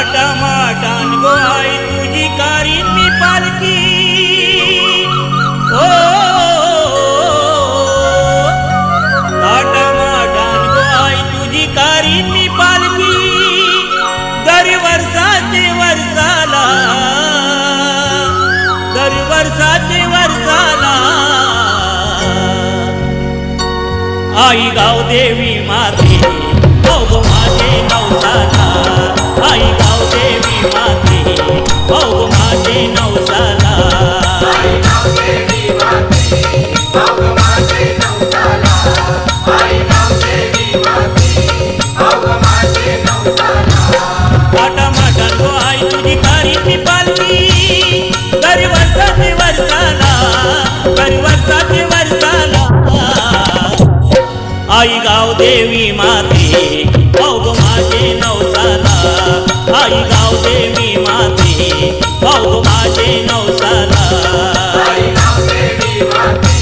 थाटामाटान गो आई तुझी कारीन मी पालकी ओ थाटामाटान गो आई तुझी कारीन मी पालकी दर वर्षाचे वर्षाला दर वर्षाचे वर्षाला आई गावदेवी माते हो माझे नवसाला आई गावदेवी माते हो माझे नवसाला आई गावदेवी माते हो माझे नवसाला आई गावदेवी माते हो माझे नवसाला थाटामाटान गो आई तुझी कारीन मी पालकी दर वर्षाचे वर्षाला दर वर्षाचे वर्षाला आई गावदेवी माते हो माझे नवसाला आई गावदेवी माते हो माझे नवसाला आई गावदेवी माते